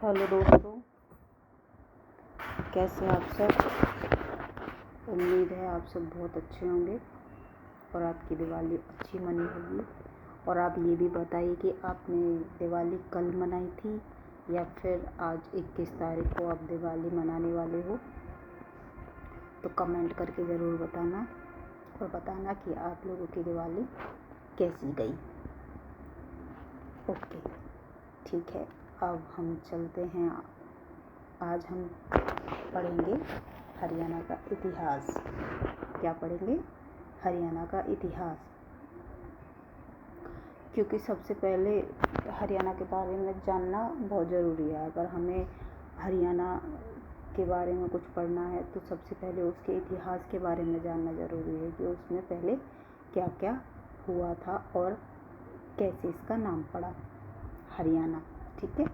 Hello दोस्तों, कैसे आप सब। उम्मीद है आप सब बहुत अच्छे होंगे और आपकी दिवाली अच्छी मनी होगी। और आप ये भी बताइए कि आपने दिवाली कल मनाई थी या फिर आज 21 तारीख को आप दिवाली मनाने वाले हो। तो कमेंट करके ज़रूर बताना और बताना कि आप लोगों की दिवाली कैसी गई। ओके, ठीक है। अब हम चलते हैं। आज हम पढ़ेंगे हरियाणा का इतिहास। क्या पढ़ेंगे? हरियाणा का इतिहास। क्योंकि सबसे पहले हरियाणा के बारे में जानना बहुत ज़रूरी है। अगर हमें हरियाणा के बारे में कुछ पढ़ना है तो सबसे पहले उसके इतिहास के बारे में जानना ज़रूरी है कि उसमें पहले क्या क्या हुआ था और कैसे इसका नाम पड़ा हरियाणा। ठीक है,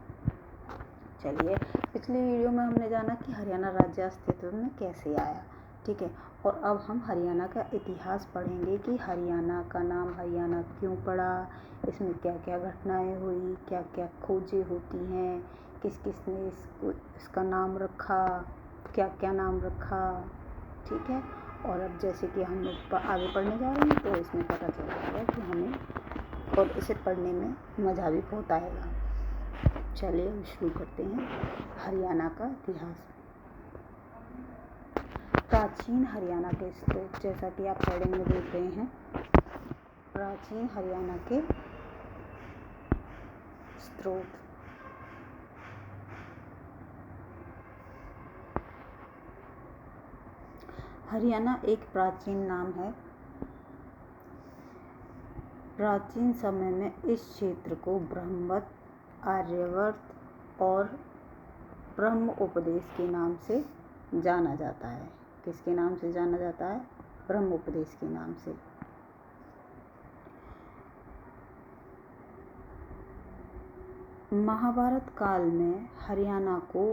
चलिए। पिछले वीडियो में हमने जाना कि हरियाणा राज्य अस्तित्व में कैसे आया। ठीक है, और अब हम हरियाणा का इतिहास पढ़ेंगे कि हरियाणा का नाम हरियाणा क्यों पड़ा, इसमें क्या क्या घटनाएं हुई, क्या क्या खोजें होती हैं, किस किस ने इसका नाम रखा, क्या क्या नाम रखा। ठीक है, और अब जैसे कि हम आगे पढ़ने जा रहे हैं तो इसमें पता चल जाएगा कि हमें, और इसे पढ़ने में मज़ा भी बहुत आएगा। चलिए शुरू करते हैं हरियाणा का इतिहास। प्राचीन हरियाणा के स्रोत, जैसा कि आप हेडिंग में देख रहे हैं, प्राचीन हरियाणा के स्रोत। हरियाणा एक प्राचीन नाम है। प्राचीन समय में इस क्षेत्र को ब्रह्मवत, आर्यावर्त और ब्रह्म उपदेश के नाम से जाना जाता है। किसके नाम से जाना जाता है? ब्रह्म उपदेश के नाम से। महाभारत काल में हरियाणा को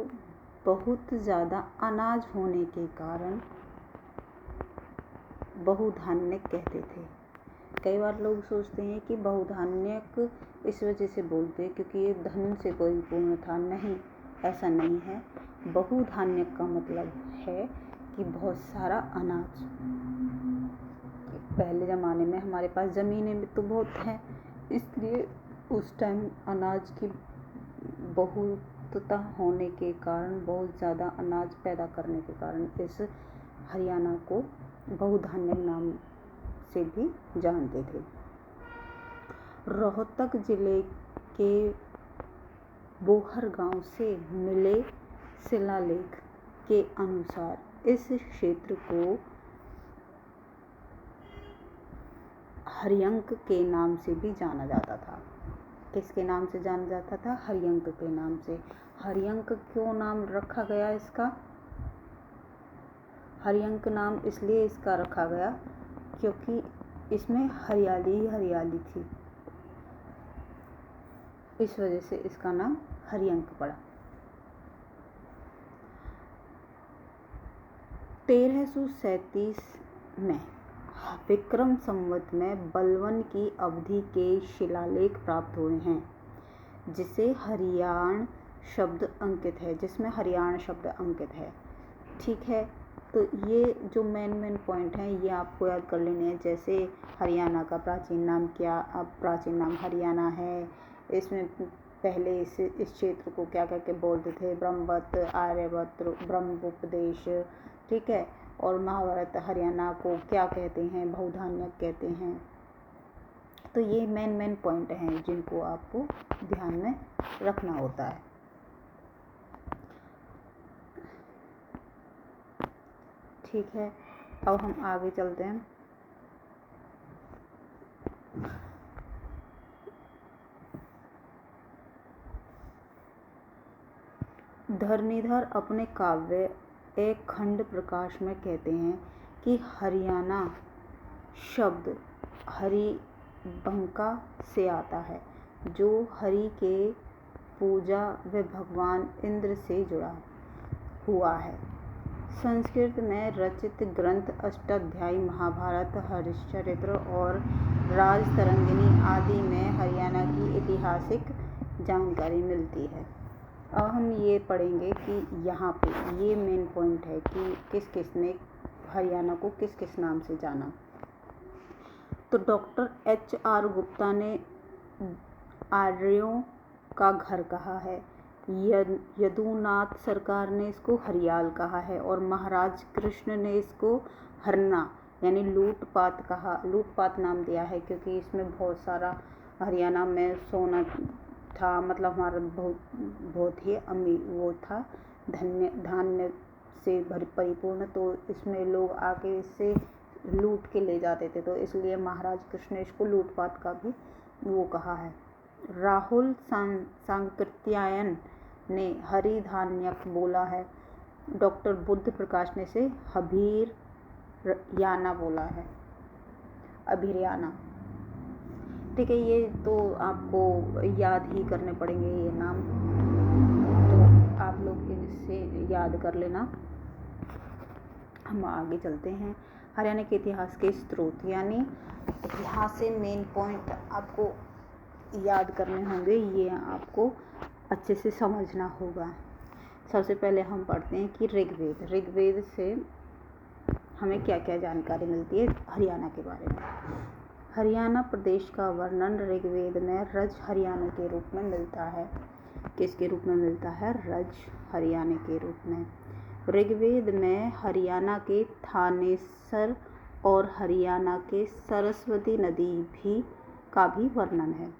बहुत ज़्यादा अनाज होने के कारण बहुधान्यक कहते थे। कई बार लोग सोचते हैं कि बहुधान्यक इस वजह से बोलते हैं क्योंकि ये धन से परिपूर्ण था। नहीं, ऐसा नहीं है। बहुधान्यक का मतलब है कि बहुत सारा अनाज। पहले ज़माने में हमारे पास ज़मीनें भी तो बहुत हैं, इसलिए उस टाइम अनाज की बहुतता होने के कारण, बहुत ज़्यादा अनाज पैदा करने के कारण इस हरियाणा को बहुधान्यक नाम से भी जानते थे। रोहतक जिले के बोहर गांव से मिले शिलालेख के अनुसार इस क्षेत्र को हरियंक के नाम से भी जाना जाता था। किसके नाम से जाना जाता था? हरियंक के नाम से। हरियंक क्यों नाम रखा गया इसका? हरियंक नाम इसलिए इसका रखा गया क्योंकि इसमें हरियाली ही हरियाली थी, इस वजह से इसका नाम हरियंक पड़ा। 1337 में विक्रम संवत में बलवन की अवधि के शिलालेख प्राप्त हुए हैं, जिसे हरियाण शब्द अंकित है, जिसमें हरियाण शब्द अंकित है। ठीक है, तो ये जो मेन पॉइंट हैं ये आपको याद कर लेने हैं। जैसे हरियाणा का प्राचीन नाम क्या, अब प्राचीन नाम हरियाणा है। इसमें पहले इस क्षेत्र को क्या करके बोलते थे? ब्रह्मवत, आर्यावर्त, ब्रह्म उपदेश। ठीक है, और महाभारत हरियाणा को क्या कहते हैं? बहुधान्यक कहते हैं। तो ये मेन पॉइंट हैं जिनको आपको ध्यान में रखना होता है। ठीक है, अब हम आगे चलते हैं। धरणीधर अपने काव्य एक खंड प्रकाश में कहते हैं कि हरियाणा शब्द हरिबंका से आता है, जो हरि के पूजा व भगवान इंद्र से जुड़ा हुआ है। संस्कृत में रचित ग्रंथ अष्टाध्यायी महाभारत, हरिश्चरित्र और राजतरंगिणी आदि में हरियाणा की ऐतिहासिक जानकारी मिलती है। अब हम ये पढ़ेंगे कि यहाँ पे ये मेन पॉइंट है कि किस किस ने हरियाणा को किस किस नाम से जाना। तो डॉक्टर HR गुप्ता ने आर्यों का घर कहा है, यदुनाथ सरकार ने इसको हरियाल कहा है और महाराज कृष्ण ने इसको हरना यानी लूटपात कहा, लूटपात नाम दिया है क्योंकि इसमें बहुत सारा हरियाणा में सोना था, मतलब हमारा बहुत ही अमीर वो था, धान्य से परिपूर्ण, तो इसमें लोग आके इससे लूट के ले जाते थे, तो इसलिए महाराज कृष्ण ने इसको लूटपात का भी वो कहा है। राहुल सांकृत्यायन ने हरिधान्यक बोला है, डॉक्टर बुद्ध प्रकाश ने इसे अभिरयाना बोला है, अभिरयाना। ठीक है, ये तो आपको याद ही करने पड़ेंगे ये नाम, तो आप लोग इसे याद कर लेना। हम आगे चलते हैं। हरियाणा के इतिहास के स्रोत, यानी इतिहास से मेन पॉइंट आपको याद करने होंगे, ये आपको अच्छे से समझना होगा। सबसे पहले हम पढ़ते हैं कि ऋग्वेद। ऋग्वेद से हमें क्या क्या जानकारी मिलती है हरियाणा के बारे में। हरियाणा प्रदेश का वर्णन ऋग्वेद में रज हरियाणा के रूप में मिलता है। किसके रूप में मिलता है? रज हरियाणा के रूप में। ऋग्वेद में हरियाणा के थानेसर और हरियाणा के सरस्वती नदी का भी वर्णन है।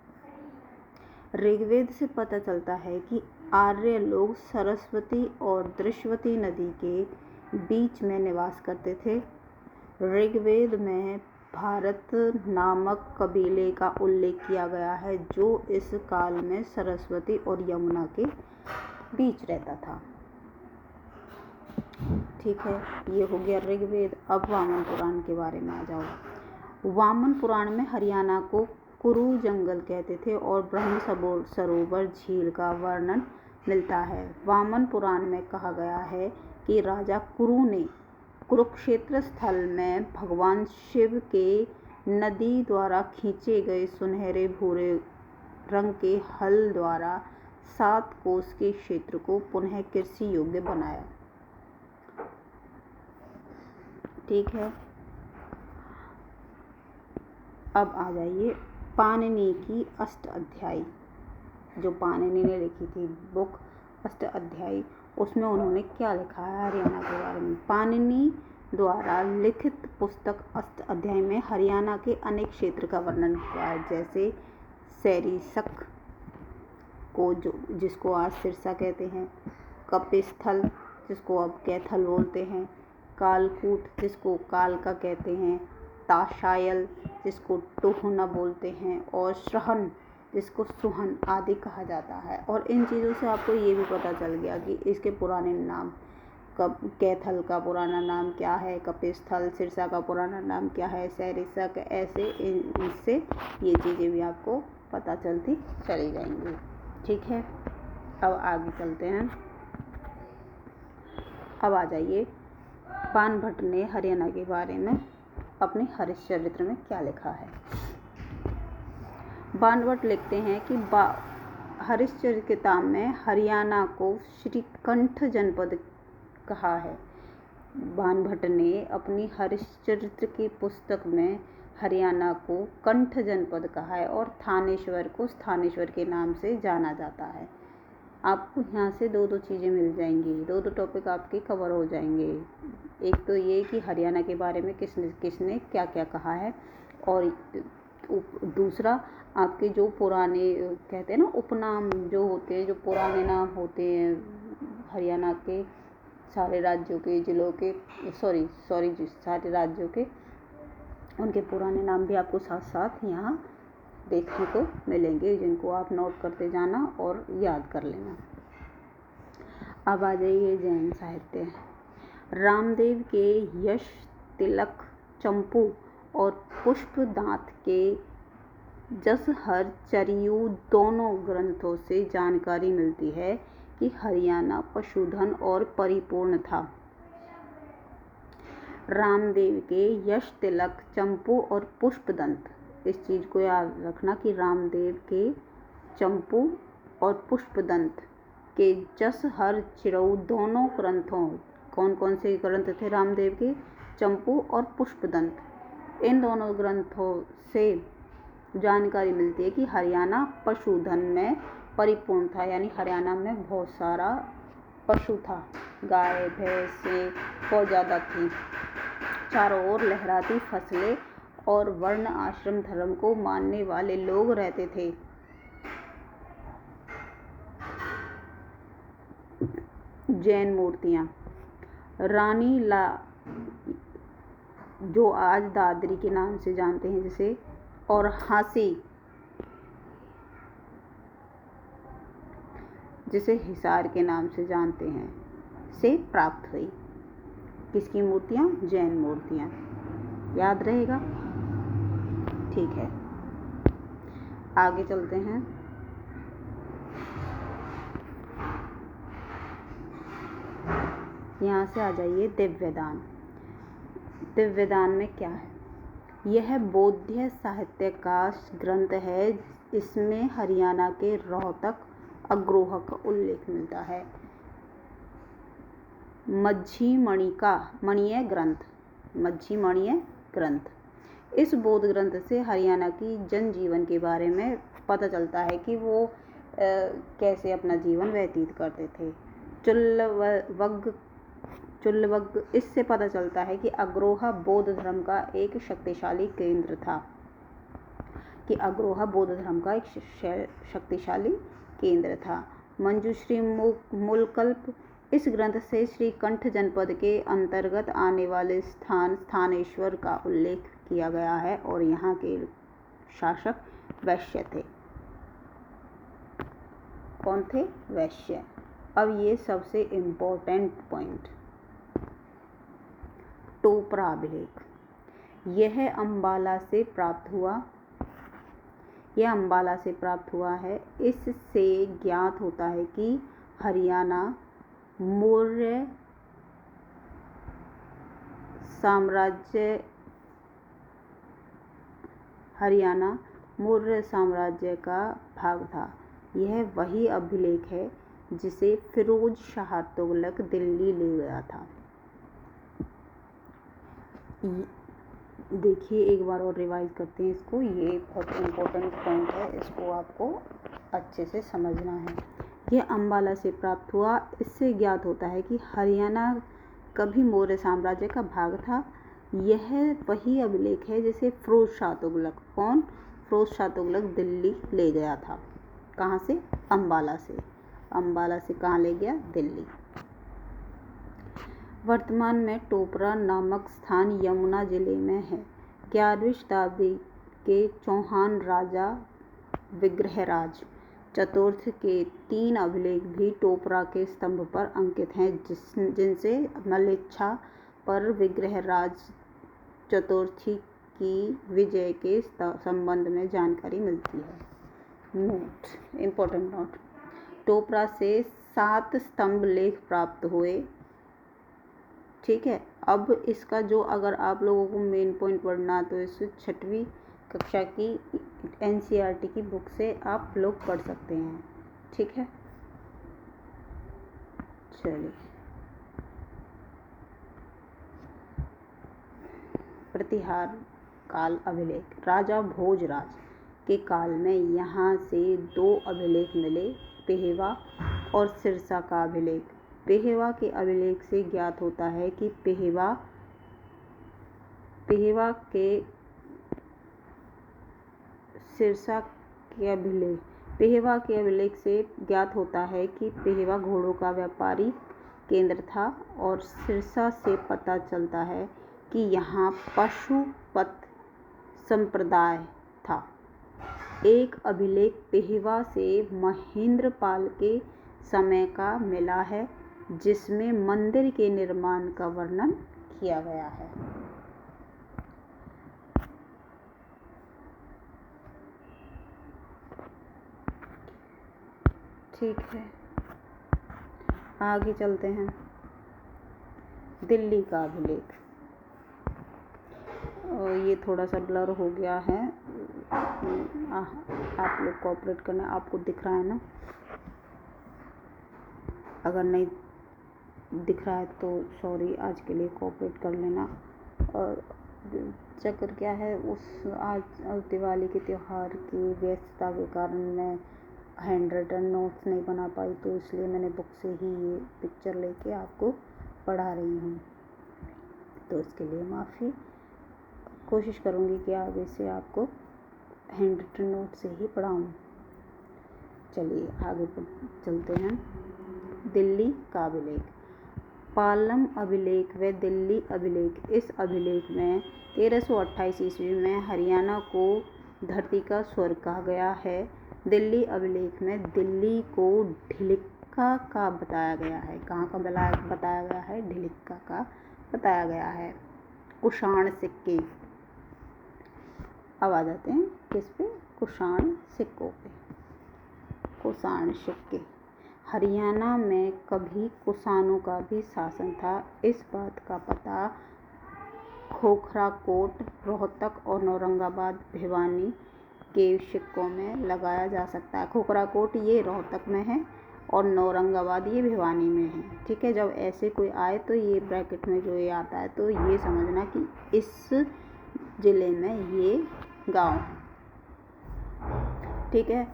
ऋग्वेद से पता चलता है कि आर्य लोग सरस्वती और दृश्यवती नदी के बीच में निवास करते थे। ऋग्वेद में भारत नामक कबीले का उल्लेख किया गया है जो इस काल में सरस्वती और यमुना के बीच रहता था। ठीक है, ये हो गया ऋग्वेद। अब वामन पुराण के बारे में आ जाओ। वामन पुराण में हरियाणा को कुरु जंगल कहते थे और ब्रह्म सरोवर झील का वर्णन मिलता है। वामन पुराण में कहा गया है कि राजा कुरु ने कुरुक्षेत्र स्थल में भगवान शिव के नदी द्वारा खींचे गए सुनहरे भूरे रंग के हल द्वारा 7 कोस के क्षेत्र को पुनः कृषि योग्य बनाया। ठीक है, अब आ जाइए पाणिनि की अष्टाध्यायी, जो पाणिनि ने लिखी थी बुक अष्टाध्यायी, उसमें उन्होंने क्या लिखा है हरियाणा के बारे में। पाणिनि द्वारा लिखित पुस्तक अष्टाध्यायी में हरियाणा के अनेक क्षेत्र का वर्णन हुआ है, जैसे सैरीसक को जिसको आज सिरसा कहते हैं, कपिस्थल जिसको अब कैथल बोलते हैं, कालकूट जिसको कालका कहते हैं, ताशायल जिसको टोहना बोलते हैं और श्रहन जिसको सुहन आदि कहा जाता है। और इन चीज़ों से आपको ये भी पता चल गया कि इसके पुराने नाम, कैथल का पुराना नाम क्या है, कपिस्थल सिरसा का पुराना नाम क्या है, सैरिसक, ऐसे इनसे ये चीज़ें भी आपको पता चलती चली जाएंगी। ठीक है, अब आगे चलते हैं। अब आ जाइए बाणभट्ट ने हरियाणा के बारे में अपने हरिश्चरित्र में क्या लिखा है। बाणभट्ट लिखते हैं कि हरिश्चरित्र किताब में हरियाणा को श्रीकंठ जनपद कहा है। बाणभट्ट ने अपनी हरिश्चरित्र की पुस्तक में हरियाणा को कंठ जनपद कहा है और थानेश्वर को स्थानेश्वर के नाम से जाना जाता है। आपको यहाँ से दो चीज़ें मिल जाएंगी, दो टॉपिक आपके कवर हो जाएंगे। एक तो ये कि हरियाणा के बारे में किसने क्या क्या कहा है, और दूसरा आपके जो पुराने कहते हैं ना उपनाम जो होते हैं, जो पुराने नाम होते हैं हरियाणा के सारे राज्यों के जिलों के सारे राज्यों के, उनके पुराने नाम भी आपको साथ साथ यहाँ देखने को मिलेंगे, जिनको आप नोट करते जाना और याद कर लेना। अब आ जाइए जैन साहित्य। रामदेव के यश तिलक चंपू और पुष्पदांत के जसहर चरियू दोनों ग्रंथों से जानकारी मिलती है कि हरियाणा पशुधन और परिपूर्ण था। रामदेव के यश तिलक चंपू और पुष्पदंत, इस चीज़ को याद रखना कि रामदेव के चंपू और पुष्पदंत के जस हर चिरऊ दोनों ग्रंथों, कौन कौन से ग्रंथ थे रामदेव के? चंपू और पुष्पदंत। इन दोनों ग्रंथों से जानकारी मिलती है कि हरियाणा पशुधन में परिपूर्ण था, यानी हरियाणा में बहुत सारा पशु था, गाय भैंसें बहुत ज़्यादा थी। चारों ओर लहराती फसलें और वर्ण आश्रम धर्म को मानने वाले लोग रहते थे। जैन मूर्तियाँ, रानी ला, जो आज दादरी के नाम से जानते हैं जिसे, और हांसी, जिसे हिसार के नाम से जानते हैं, से प्राप्त हुई। किसकी मूर्तियाँ? जैन मूर्तियाँ। याद रहेगा? ठीक है, आगे चलते हैं। यहाँ से आ जाइए दिव्यदान। दिव्यदान में क्या है? यह बौद्ध साहित्य का ग्रंथ है। इसमें हरियाणा के रोहतक अग्रोह का उल्लेख मिलता है। मझी मणिय ग्रंथ। इस बौद्ध ग्रंथ से हरियाणा की जनजीवन के बारे में पता चलता है कि वो कैसे अपना जीवन व्यतीत करते थे। चुल्लवग, इससे पता चलता है कि अग्रोहा बौद्ध धर्म का एक शक्तिशाली केंद्र था। मंजूश्री मूलकल्प, इस ग्रंथ से श्रीकंठ जनपद के अंतर्गत आने वाले स्थानेश्वर का उल्लेख किया गया है और यहाँ के शासक वैश्य थे। कौन थे? वैश्य। अब ये सबसे इम्पोर्टेंट पॉइंट, टोपरा अभिलेख। यह अंबाला से प्राप्त हुआ है। इससे ज्ञात होता है कि हरियाणा मौर्य साम्राज्य का भाग था। यह वही अभिलेख है जिसे फिरोज शाह तुगलक दिल्ली ले गया था। देखिए, एक बार और रिवाइज करते हैं इसको। ये बहुत इम्पोर्टेंट पॉइंट है, इसको आपको अच्छे से समझना है। यह अंबाला से प्राप्त हुआ। इससे ज्ञात होता है कि हरियाणा कभी मौर्य साम्राज्य का भाग था। यह वही अभिलेख है जिसे फिरोज शाह तुगलक, कौन? फिरोज शाह तुगलक दिल्ली ले गया था। कहाँ से? अंबाला से। अंबाला से कहाँ ले गया? दिल्ली। वर्तमान में टोपरा नामक स्थान यमुना जिले में है। 11वीं शताब्दी के चौहान राजा विग्रहराज चतुर्थ के 3 अभिलेख भी टोपरा के स्तंभ पर अंकित हैं, जिनसे मलेच्छा पर विग्रहराज चतुर्थी की विजय के संबंध में जानकारी मिलती है। नोट, इम्पोर्टेंट नोट, टोपरा से 7 स्तंभ लेख प्राप्त हुए। ठीक है, अब इसका जो, अगर आप लोगों को मेन पॉइंट पढ़ना तो इस 6वीं कक्षा की NCERT की बुक से आप लोग पढ़ सकते हैं। ठीक है, चलिए। प्रतिहार काल अभिलेख। राजा भोजराज के काल में यहाँ से 2 अभिलेख मिले, पेहवा और सिरसा का अभिलेख। पेहवा के अभिलेख से ज्ञात होता है कि पेहवा के अभिलेख से ज्ञात होता है कि पेहवा घोड़ों का व्यापारी केंद्र था, और सिरसा से पता चलता है कि यहाँ पशुपत संप्रदाय था। एक अभिलेख पेहवा से महेंद्रपाल के समय का मिला है, जिसमें मंदिर के निर्माण का वर्णन किया गया है। ठीक है, आगे चलते हैं। दिल्ली का अभिलेख। ये थोड़ा सा ब्लर हो गया है, आप लोग कोऑपरेट करना। आपको दिख रहा है ना? अगर नहीं दिख रहा है तो सॉरी, आज के लिए कोऑपरेट कर लेना। और चक्कर क्या है, आज दिवाली के त्यौहार की व्यस्तता के कारण मैं हैंड रिटन नोट्स नहीं बना पाई, तो इसलिए मैंने बुक से ही ये पिक्चर लेके आपको पढ़ा रही हूँ, तो इसके लिए माफ़ी। कोशिश करूँगी कि आगे से आपको हैंड रिटन नोट से ही पढ़ाऊँ। चलिए आगे चलते हैं। दिल्ली का अभिलेख। पालम अभिलेख व दिल्ली अभिलेख। इस अभिलेख में 1328 ईस्वी में हरियाणा को धरती का स्वर्ग कहा गया है। दिल्ली अभिलेख में दिल्ली को ढिलिक्का का बताया गया है। कहाँ का बताया गया है? ढिलिक्का का बताया गया है। कुषाण सिक्के। अब आ जाते हैं किस पे? कुषाण सिक्कों पे। कुषाण सिक्के। हरियाणा में कभी कुषाणों का भी शासन था। इस बात का पता खोखरा कोट, रोहतक और औरंगाबाद भिवानी के सिक्कों में लगाया जा सकता है। खोखरा कोट ये रोहतक में है और औरंगाबाद ये भिवानी में है। ठीक है, जब ऐसे कोई आए तो ये ब्रैकेट में जो ये आता है तो ये समझना कि इस जिले में ये गांव है। ठीक है।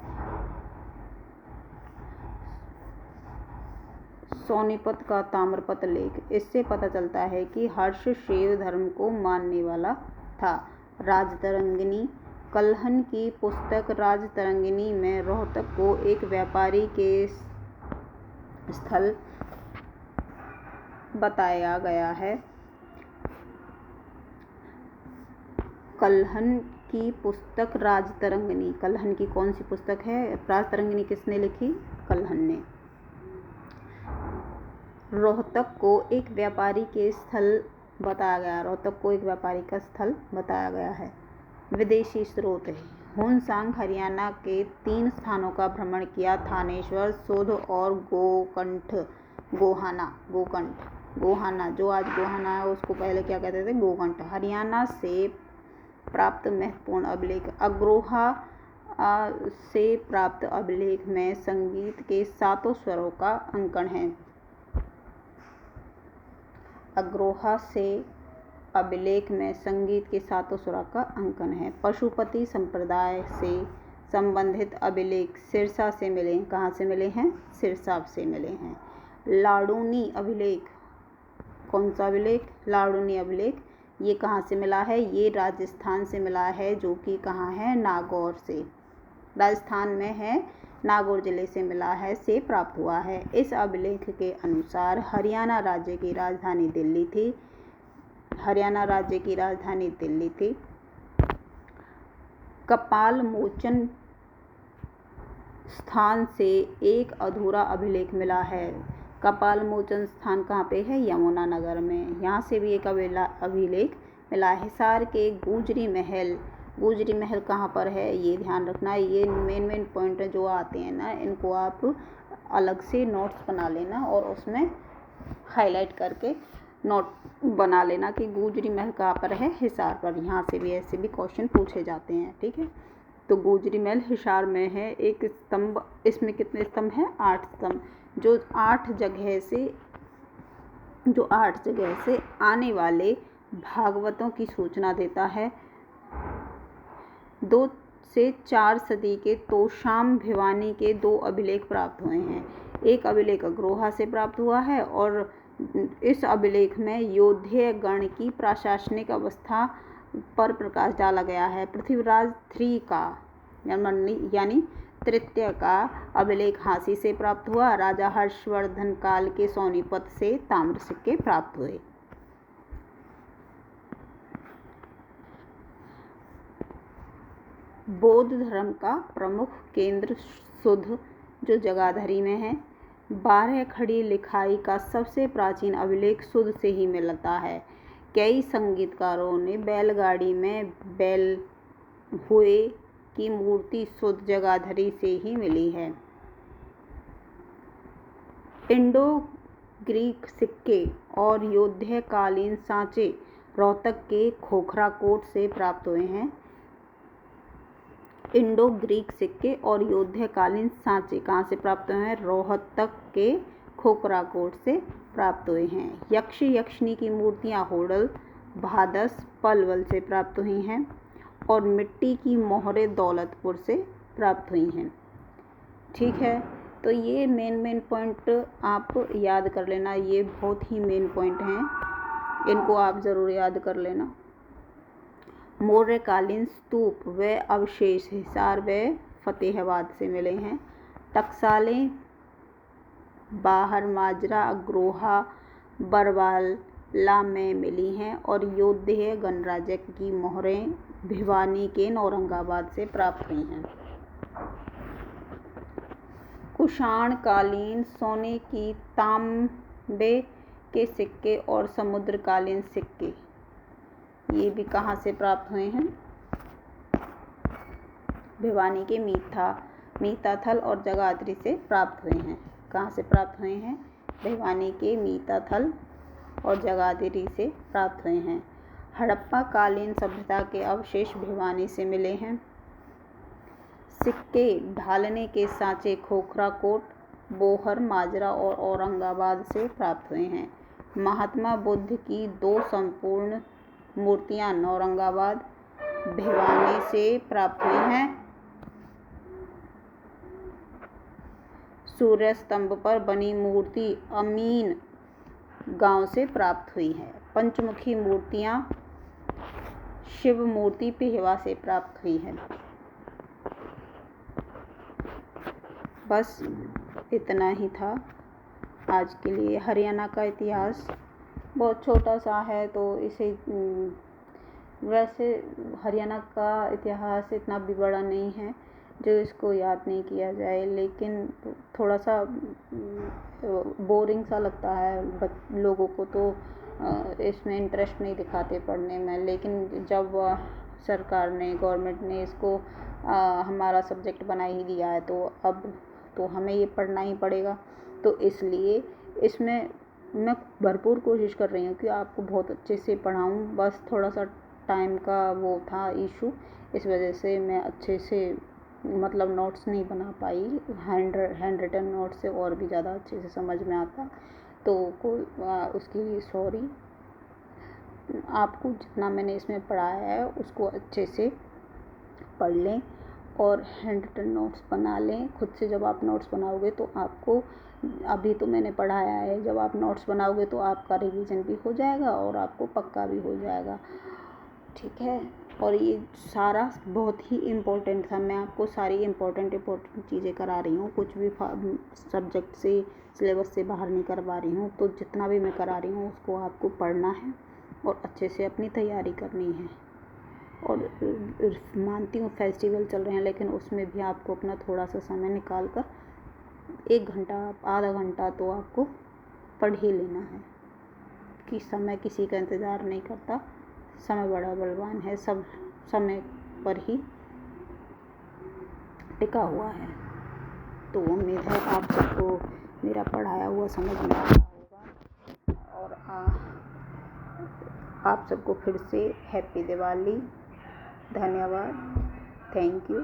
सोनीपत का ताम्रपत्र लेख। इससे पता चलता है कि हर्ष शैव धर्म को मानने वाला था। राजतरंगिणी। कल्हन की पुस्तक राजतरंगिणी में रोहतक को एक व्यापारी के स्थल बताया गया है। कल्हन की पुस्तक राजतरंगिणी। कल्हन की कौन सी पुस्तक है? राजतरंगिणी किसने लिखी? कल्हन ने। रोहतक को एक व्यापारी के स्थल बताया गया। रोहतक को एक व्यापारी का स्थल बताया गया है। विदेशी स्रोत है। हुनसांग हरियाणा के 3 स्थानों का भ्रमण किया। थानेश्वर, सोध और गोकंठ। गोहाना जो आज गोहाना है उसको पहले क्या कहते थे? गोकंठ। हरियाणा से प्राप्त महत्वपूर्ण अभिलेख। अग्रोहा से प्राप्त अभिलेख में संगीत के 7 स्वरों का अंकन है। अग्रोहा से अभिलेख में संगीत के 7 स्वरों का अंकन है। पशुपति संप्रदाय से संबंधित अभिलेख सिरसा से मिले। कहाँ से मिले हैं? सिरसा से मिले हैं। लाडूनी अभिलेख। कौन सा अभिलेख? लाडूनी अभिलेख। ये कहाँ से मिला है? ये राजस्थान से मिला है, जो कि कहाँ है? नागौर से। राजस्थान में है, नागौर जिले से मिला है, से प्राप्त हुआ है। इस अभिलेख के अनुसार हरियाणा राज्य की राजधानी दिल्ली थी। हरियाणा राज्य की राजधानी दिल्ली थी। कपाल मोचन स्थान से एक अधूरा अभिलेख मिला है। कपाल मोचन स्थान कहाँ पे है? यमुनानगर में। यहाँ से भी एक अभिलेख मिला है। हिसार के गुजरी महल। गुजरी महल कहाँ पर है? ये ध्यान रखना है। ये मेन पॉइंट जो आते हैं ना, इनको आप अलग से नोट्स बना लेना और उसमें हाईलाइट करके नोट बना लेना कि गुजरी महल कहाँ पर है? हिसार पर। यहाँ से भी ऐसे भी क्वेश्चन पूछे जाते हैं। ठीक है, तो गुजरी महल हिसार में है। एक स्तंभ, इसमें कितने स्तंभ हैं? 8 स्तंभ, जो 8 जगह से आने वाले भागवतों की सूचना देता है। 2 से 4 सदी के तोशाम भिवानी के 2 अभिलेख प्राप्त हुए हैं। एक अभिलेख अग्रोहा से प्राप्त हुआ है और इस अभिलेख में योध्य गण की प्रशासनिक अवस्था पर प्रकाश डाला गया है। पृथ्वीराज 3 का यानी तृतीय का अभिलेख हांसी से प्राप्त हुआ। राजा हर्षवर्धन काल के सोनीपत से ताम्र सिक्के प्राप्त हुए। बौद्ध धर्म का प्रमुख केंद्र सुध, जो जगाधरी में है। 12 खड़ी लिखाई का सबसे प्राचीन अभिलेख सुध से ही मिलता है। कई संगीतकारों ने बैलगाड़ी में बैल हुए की मूर्ति सुध जगाधरी से ही मिली है। इंडो ग्रीक सिक्के और योद्धकालीन सांचे रोहतक के खोखरा कोट से प्राप्त हुए हैं। इंडो ग्रीक सिक्के और योद्धकालीन सांचे कहाँ से प्राप्त हुए हैं? रोहतक के खोखराकोट से प्राप्त हुए हैं। यक्ष यक्षिणी की मूर्तियाँ होडल, भादस, पलवल से प्राप्त हुई हैं और मिट्टी की मोहरें दौलतपुर से प्राप्त हुई हैं। ठीक है, तो ये मेन पॉइंट आप याद कर लेना, ये बहुत ही मेन पॉइंट हैं, इनको आप ज़रूर याद कर लेना। मौर्यकालीन स्तूप व अवशेष हिसार व फतेहाबाद से मिले हैं। टकसालें बाहर माजरा, अग्रोहा, बरवाला में मिली हैं और योध्या गणराज्य की मोहरें भिवानी के औरंगाबाद से प्राप्त हुई हैं। कुषाण कालीन सोने की, तांबे के सिक्के और समुद्रकालीन सिक्के ये भी कहाँ से प्राप्त हुए हैं? भिवानी के मीताथल और जगाधरी से प्राप्त हुए हैं। कहाँ से प्राप्त हुए हैं? भिवानी के मीताथल और जगाधरी से प्राप्त हुए हैं। हड़प्पा कालीन सभ्यता के अवशेष भिवानी से मिले हैं। सिक्के ढालने के सांचे खोखराकोट, बोहर, माजरा और औरंगाबाद से प्राप्त हुए हैं। महात्मा बुद्ध की 2 संपूर्ण मूर्तियां औरंगाबाद, भिवानी से प्राप्त हुई हैं। सूर्य स्तंभ पर बनी मूर्ति अमीन गांव से प्राप्त हुई है। पंचमुखी मूर्तियां शिव मूर्ति पेहवा से प्राप्त हुई है। बस इतना ही था आज के लिए। हरियाणा का इतिहास बहुत छोटा सा है, तो इसे वैसे हरियाणा का इतिहास इतना भी बड़ा नहीं है जो इसको याद नहीं किया जाए, लेकिन थोड़ा सा बोरिंग सा लगता है लोगों को, तो इसमें इंटरेस्ट नहीं दिखाते पढ़ने में। लेकिन जब सरकार ने, गवर्नमेंट ने इसको हमारा सब्जेक्ट बना ही दिया है, तो अब तो हमें ये पढ़ना ही पड़ेगा। तो इसलिए इसमें मैं भरपूर कोशिश कर रही हूँ कि आपको बहुत अच्छे से पढ़ाऊँ। बस थोड़ा सा टाइम का वो था इशू, इस वजह से मैं अच्छे से मतलब नोट्स नहीं बना पाई। हैंड रिटन नोट्स से और भी ज़्यादा अच्छे से समझ में आता, तो उसके लिए सॉरी। आपको जितना मैंने इसमें पढ़ाया है उसको अच्छे से पढ़ लें और हैंड रिटन नोट्स बना लें खुद से। जब आप नोट्स बनाओगे तो आपको, अभी तो मैंने पढ़ाया है, जब आप नोट्स बनाओगे तो आपका रिवीजन भी हो जाएगा और आपको पक्का भी हो जाएगा। ठीक है, और ये सारा बहुत ही इम्पोर्टेंट था। मैं आपको सारी इम्पोर्टेंट चीज़ें करा रही हूँ, कुछ भी सब्जेक्ट से, सिलेबस से बाहर नहीं करवा रही हूँ। तो जितना भी मैं करा रही हूँ उसको आपको पढ़ना है और अच्छे से अपनी तैयारी करनी है। और मानती हूँ फेस्टिवल चल रहे हैं, लेकिन उसमें भी आपको अपना थोड़ा सा समय निकाल कर 1 घंटा, आधा घंटा तो आपको पढ़ ही लेना है, कि समय किसी का इंतज़ार नहीं करता। समय बड़ा बलवान है, सब समय पर ही टिका हुआ है। तो उम्मीद है आप सबको मेरा पढ़ाया हुआ समझ में आ रहा होगा। और आप सबको फिर से हैप्पी दिवाली। धन्यवाद, थैंक यू।